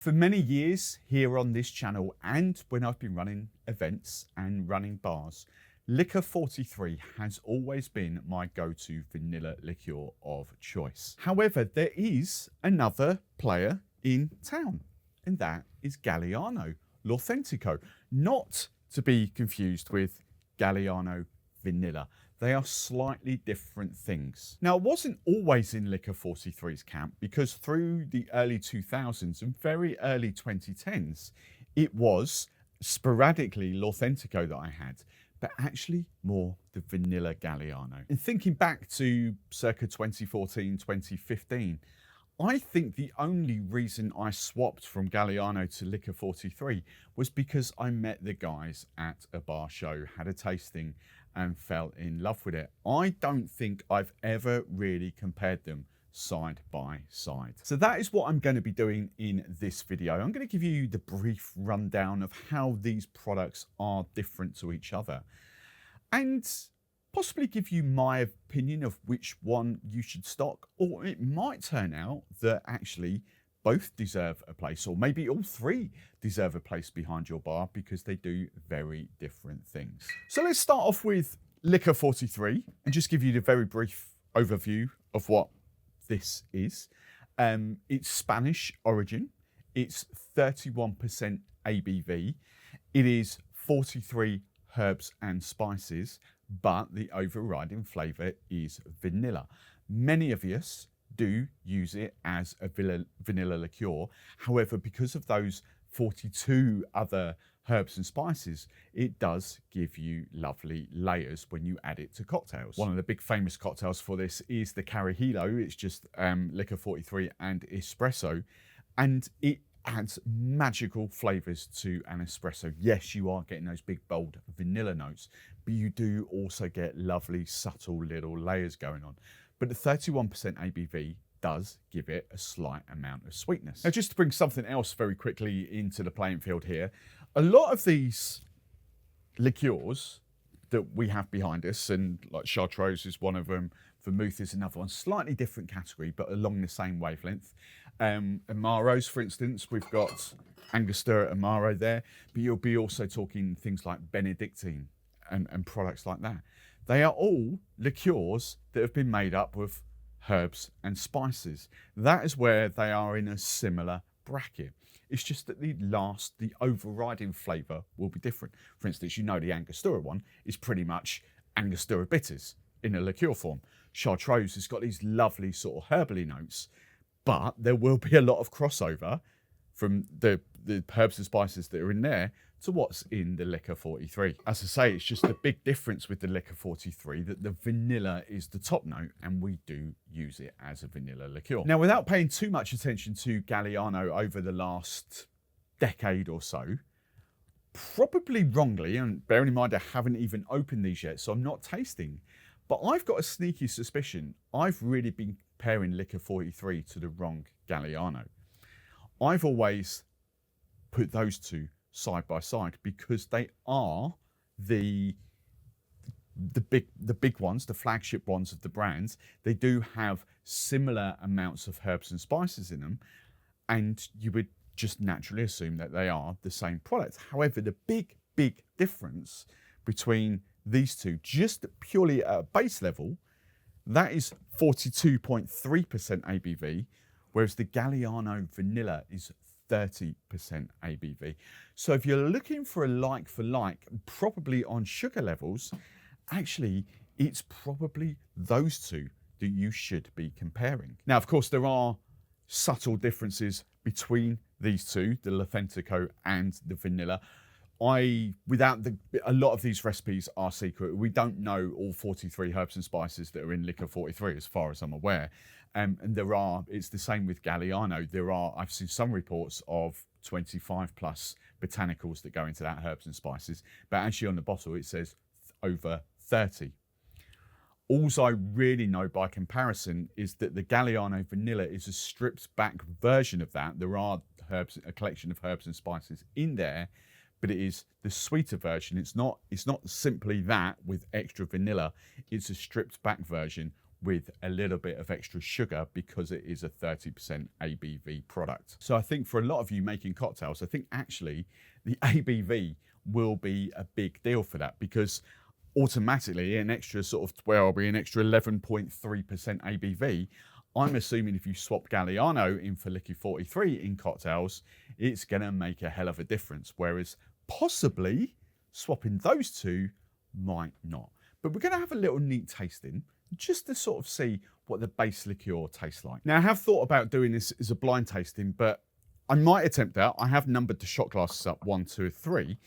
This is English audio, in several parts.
For many years here on this channel and when I've been running events and running bars, Licor 43 has always been my go-to vanilla liqueur of choice. However, there is another player in town, and that is Galliano L'Authentico, not to be confused with Galliano Vanilla. They are slightly different things. Now, I wasn't always in Licor 43's camp because through the early 2000s and very early 2010s, it was sporadically L'Authentico that I had, but actually more the vanilla Galliano. And thinking back to circa 2014, 2015, I think the only reason I swapped from Galliano to Licor 43 was because I met the guys at a bar show, had a tasting and fell in love with it. I don't think I've ever really compared them side by side. So that is what I'm going to be doing in this video. I'm going to give you the brief rundown of how these products are different to each other and possibly give you my opinion of which one you should stock, or it might turn out that actually both deserve a place, or maybe all three deserve a place behind your bar because they do very different things. So let's start off with Licor 43 and just give you the very brief overview of what this is. It's Spanish origin. It's 31% ABV. It is 43 herbs and spices, but the overriding flavour is vanilla. Many of us do use it as a vanilla liqueur. However, because of those 42 other herbs and spices, it does give you lovely layers when you add it to cocktails. One of the big famous cocktails for this is the Carajillo. It's just Licor 43 and espresso, and it adds magical flavours to an espresso. Yes, you are getting those big bold vanilla notes, but you do also get lovely subtle little layers going on. But the 31% ABV does give it a slight amount of sweetness. Now, just to bring something else very quickly into the playing field here, a lot of these liqueurs that we have behind us, and like Chartreuse is one of them, Vermouth is another one, slightly different category, but along the same wavelength. Amaros, for instance, we've got Angostura Amaro there, but you'll be also talking things like Benedictine and products like that. They are all liqueurs that have been made up with herbs and spices. That is where they are in a similar bracket. It's just that the overriding flavour will be different. For instance, you know the Angostura one is pretty much Angostura bitters in a liqueur form. Chartreuse has got these lovely sort of herbally notes, but there will be a lot of crossover from the herbs and spices that are in there to what's in the Licor 43. As I say, it's just a big difference with the Licor 43 that the vanilla is the top note, and we do use it as a vanilla liqueur. Now, without paying too much attention to Galliano over the last decade or so, probably wrongly, and bearing in mind I haven't even opened these yet, so I'm not tasting, but I've got a sneaky suspicion I've really been comparing Licor 43 to the wrong Galliano. I've always put those two side by side because they are the big ones, the flagship ones of the brands. They do have similar amounts of herbs and spices in them, and you would just naturally assume that they are the same product. However, the big difference between these two, just purely at a base level, that is 42.3% ABV, whereas the Galliano Vanilla is 30% ABV. So if you're looking for a like for like, probably on sugar levels, actually, it's probably those two that you should be comparing. Now, of course, there are subtle differences between these two, the L'Authentico and the Vanilla. A lot of these recipes are secret. We don't know all 43 herbs and spices that are in Licor 43 as far as I'm aware. And it's the same with Galliano. I've seen some reports of 25 plus botanicals that go into that herbs and spices, but actually on the bottle it says over 30. All I really know by comparison is that the Galliano Vanilla is a stripped back version of that. There are a collection of herbs and spices in there, but it is the sweeter version. It's not simply that with extra vanilla. It's a stripped back version with a little bit of extra sugar because it is a 30% ABV product. So I think for a lot of you making cocktails, I think actually the ABV will be a big deal for that, because automatically an extra sort of, well, it'll be an extra 11.3% ABV. I'm assuming if you swap Galliano in for Liquor 43 in cocktails, it's going to make a hell of a difference. Whereas possibly swapping those two might not. But we're going to have a little neat tasting just to sort of see what the base liqueur tastes like. Now, I have thought about doing this as a blind tasting, but I might attempt that. I have numbered the shot glasses up 1, 2, 3,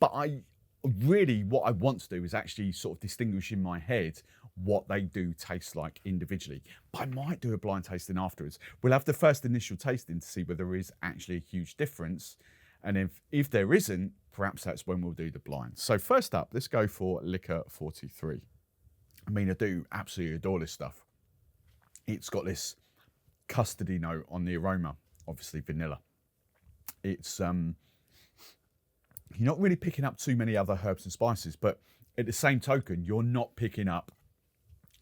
but what I want to do is actually sort of distinguish in my head what they do taste like individually. But I might do a blind tasting afterwards. We'll have the first initial tasting to see whether there is actually a huge difference. And if there isn't, perhaps that's when we'll do the blind. So first up, let's go for Liquor 43. I mean, I do absolutely adore this stuff. It's got this custardy note on the aroma, obviously vanilla. It's, you're not really picking up too many other herbs and spices, but at the same token, you're not picking up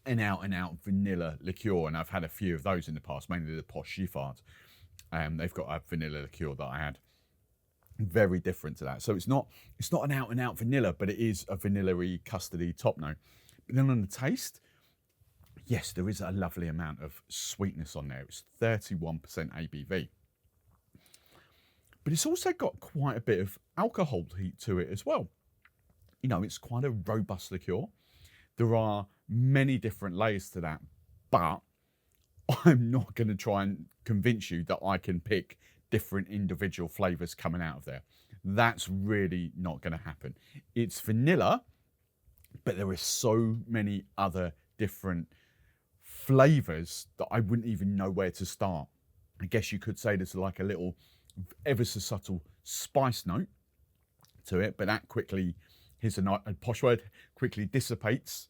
an out-and-out vanilla liqueur. And I've had a few of those in the past, mainly the Posh Giffard. They've got a vanilla liqueur that I had. Very different to that. So it's not an out-and-out vanilla, but it is a vanilla-y, custardy top note. But then on the taste, yes, there is a lovely amount of sweetness on there. It's 31% ABV. But it's also got quite a bit of alcohol heat to it as well. You know, it's quite a robust liqueur. There are many different layers to that, but I'm not going to try and convince you that I can pick different individual flavors coming out of there. That's really not going to happen. It's vanilla, but there are so many other different flavors that I wouldn't even know where to start. I guess you could say there's like a little ever so subtle spice note to it, but that quickly, here's a posh word, quickly dissipates,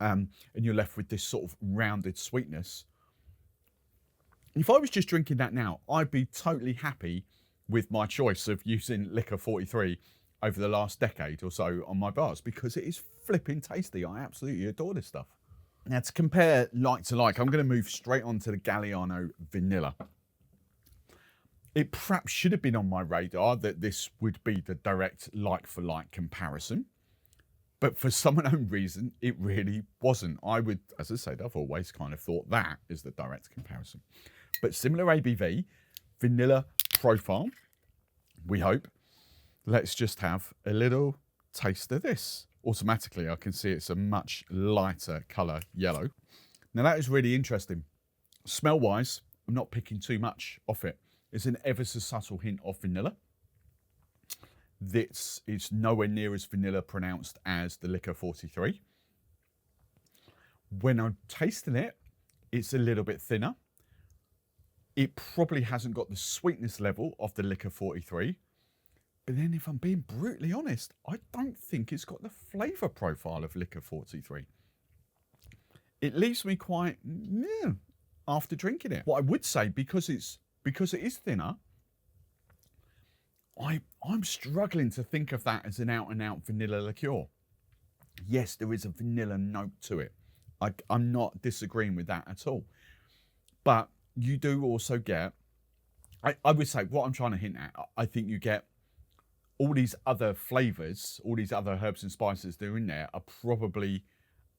and you're left with this sort of rounded sweetness. If I was just drinking that now, I'd be totally happy with my choice of using Liquor 43 over the last decade or so on my bars, because it is flipping tasty. I absolutely adore this stuff. Now, to compare like to like, I'm going to move straight on to the Galliano Vanilla. It perhaps should have been on my radar that this would be the direct like-for-like comparison, but for some unknown reason, it really wasn't. I would, as I said, I've always kind of thought that is the direct comparison. But similar ABV, vanilla profile, we hope. Let's just have a little taste of this. Automatically, I can see it's a much lighter colour yellow. Now that is really interesting. Smell-wise, I'm not picking too much off it. It's an ever so subtle hint of vanilla. It's nowhere near as vanilla pronounced as the Liquor 43. When I'm tasting it, it's a little bit thinner. It probably hasn't got the sweetness level of the Liquor 43. But then if I'm being brutally honest, I don't think it's got the flavour profile of Liquor 43. It leaves me quite, after drinking it. What I would say, because it is thinner, I'm struggling to think of that as an out-and-out vanilla liqueur. Yes, there is a vanilla note to it. I'm not disagreeing with that at all. But you do also get, I would say, what I'm trying to hint at, I think you get all these other flavours, all these other herbs and spices that are in there are probably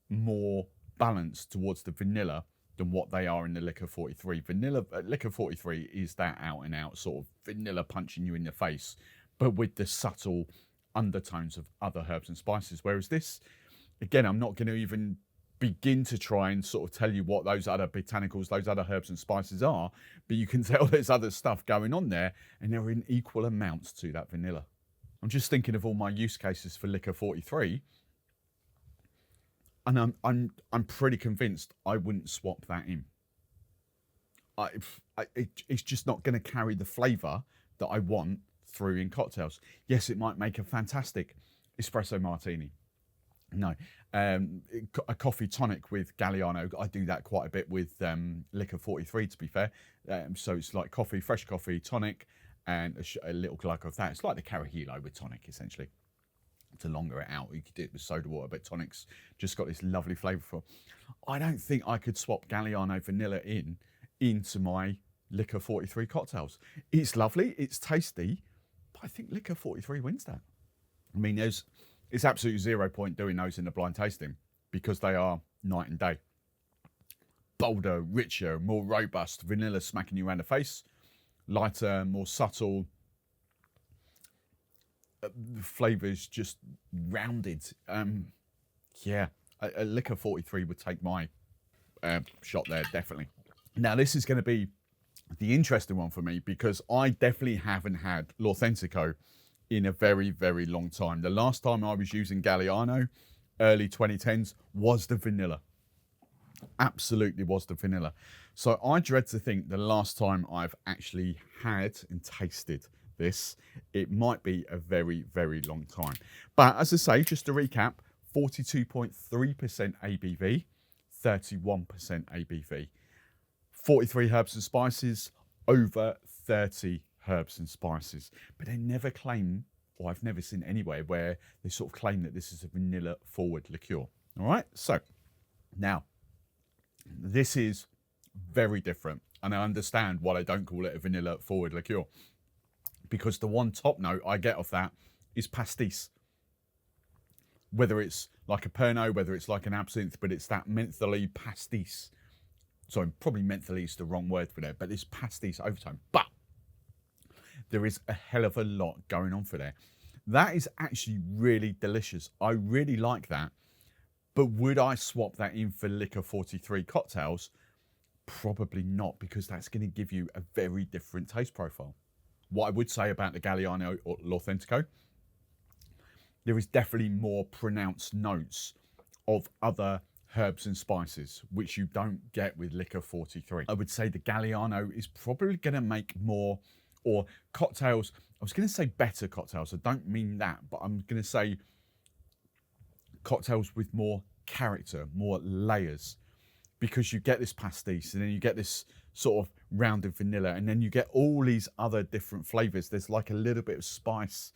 more balanced towards the vanilla than what they are in the Liquor 43. Liquor 43 is that out-and-out sort of vanilla punching you in the face, but with the subtle undertones of other herbs and spices. Whereas this, again, I'm not going to even begin to try and sort of tell you what those other botanicals, those other herbs and spices are, but you can tell there's other stuff going on there, and they're in equal amounts to that vanilla. I'm just thinking of all my use cases for Liquor 43, and I'm pretty convinced I wouldn't swap that in. It's just not going to carry the flavour that I want through in cocktails. Yes, it might make a fantastic espresso martini. No, a coffee tonic with Galliano. I do that quite a bit with Liquor 43, to be fair. So it's like coffee, fresh coffee, tonic, and a little glug of that. It's like the Carajillo with tonic, essentially. to longer it out. You could do it with soda water, but tonic's just got this lovely flavour. I don't think I could swap Galliano Vanilla into my Licor 43 cocktails. It's lovely, it's tasty, but I think Licor 43 wins that. I mean, it's absolutely 0 point doing those in a blind tasting because they are night and day. Bolder, richer, more robust, vanilla smacking you around the face, lighter, more subtle, the flavours just rounded. Yeah, a Licor 43 would take my shot there, definitely. Now, this is going to be the interesting one for me because I definitely haven't had L'Authentico in a very, very long time. The last time I was using Galliano, early 2010s, was the vanilla. Absolutely was the vanilla. So I dread to think the last time I've actually had and tasted this, it might be a very, very long time. But as I say, just to recap, 42.3% ABV, 31% ABV. 43 herbs and spices, over 30 herbs and spices. But they never claim, or I've never seen anywhere where they sort of claim that this is a vanilla forward liqueur. All right, so now this is very different. And I understand why they don't call it a vanilla forward liqueur, because the one top note I get off that is pastis. Whether it's like a Pernod, whether it's like an absinthe, but it's that mentholy pastis. Sorry, probably mentholy is the wrong word for that, but it's pastis overtone. But there is a hell of a lot going on for there. That is actually really delicious. I really like that. But would I swap that in for Licor 43 cocktails? Probably not, because that's going to give you a very different taste profile. What I would say about the Galliano L'Authentico, there is definitely more pronounced notes of other herbs and spices, which you don't get with Licor 43. I would say the Galliano is probably going to make more, or cocktails, I was going to say better cocktails, I don't mean that, but I'm going to say cocktails with more character, more layers, because you get this pastis and then you get this sort of rounded vanilla, and then you get all these other different flavors. There's like a little bit of spice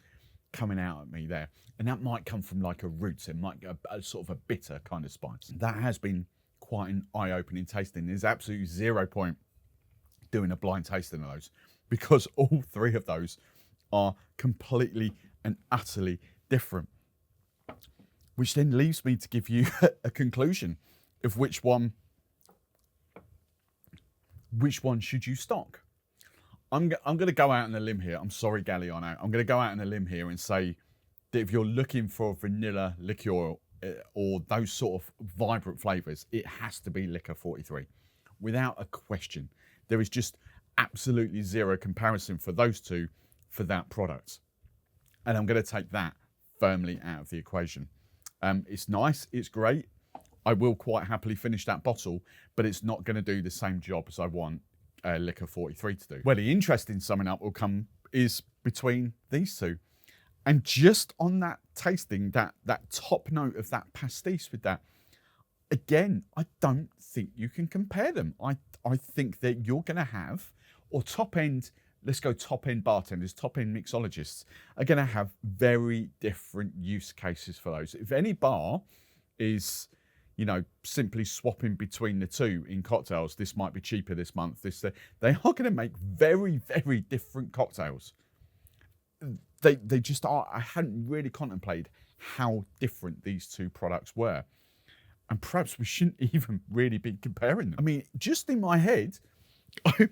coming out at me there, and that might come from like a root. It might get a sort of a bitter kind of spice. That has been quite an eye-opening tasting. There's absolutely 0 point doing a blind tasting of those, because all three of those are completely and utterly different, which then leaves me to give you a conclusion of which one should you stock. I'm going to go out on a limb here. I'm sorry, Galliano. I'm going to go out on a limb here and say that if you're looking for a vanilla liqueur or those sort of vibrant flavors, it has to be Licor 43. Without a question. There is just absolutely zero comparison for those two for that product. And I'm going to take that firmly out of the equation. It's nice. It's great. I will quite happily finish that bottle, but it's not going to do the same job as I want Licor 43 to do. Where the interesting summing up will come is between these two. And just on that tasting, that top note of that pastis with that, again, I don't think you can compare them. I think that you're going to have, or top end, let's go top end bartenders, top end mixologists are going to have very different use cases for those. If any bar is, you know, simply swapping between the two in cocktails, this might be cheaper this month, they are going to make very, very different cocktails. They just are. I hadn't really contemplated how different these two products were. And perhaps we shouldn't even really be comparing them. I mean, just in my head, I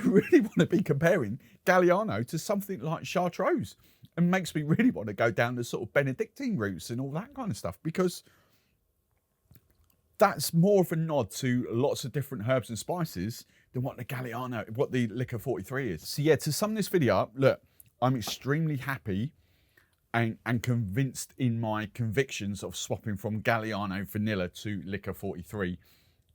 really want to be comparing Galliano to something like Chartreuse, and makes me really want to go down the sort of Benedictine routes and all that kind of stuff, because that's more of a nod to lots of different herbs and spices than what the Licor 43 is. So yeah, to sum this video up, look, I'm extremely happy and convinced in my convictions of swapping from Galliano Vanilla to Licor 43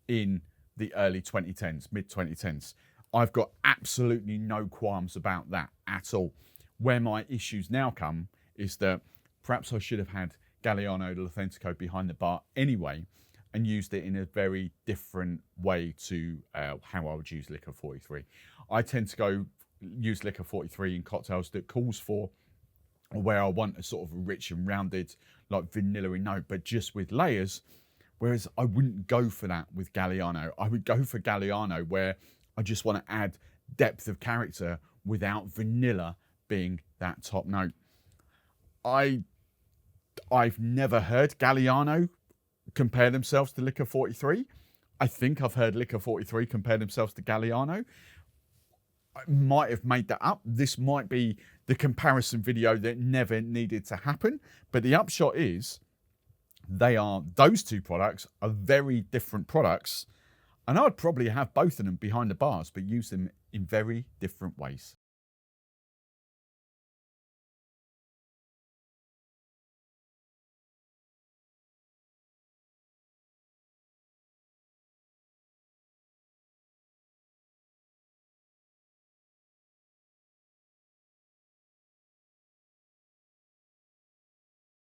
in the early 2010s, mid 2010s. I've got absolutely no qualms about that at all. Where my issues now come is that perhaps I should have had Galliano L'Authentico behind the bar anyway, and used it in a very different way to how I would use Licor 43. I tend to use Licor 43 in cocktails that calls for or where I want a sort of a rich and rounded, like vanilla-y note, but just with layers. Whereas I wouldn't go for that with Galliano. I would go for Galliano where I just want to add depth of character without vanilla being that top note. I've never heard Galliano compare themselves to Licor 43. I think I've heard Licor 43 compare themselves to Galliano. I might have made that up. This might be the comparison video that never needed to happen. But the upshot is those two products are very different products. And I'd probably have both of them behind the bars, but use them in very different ways.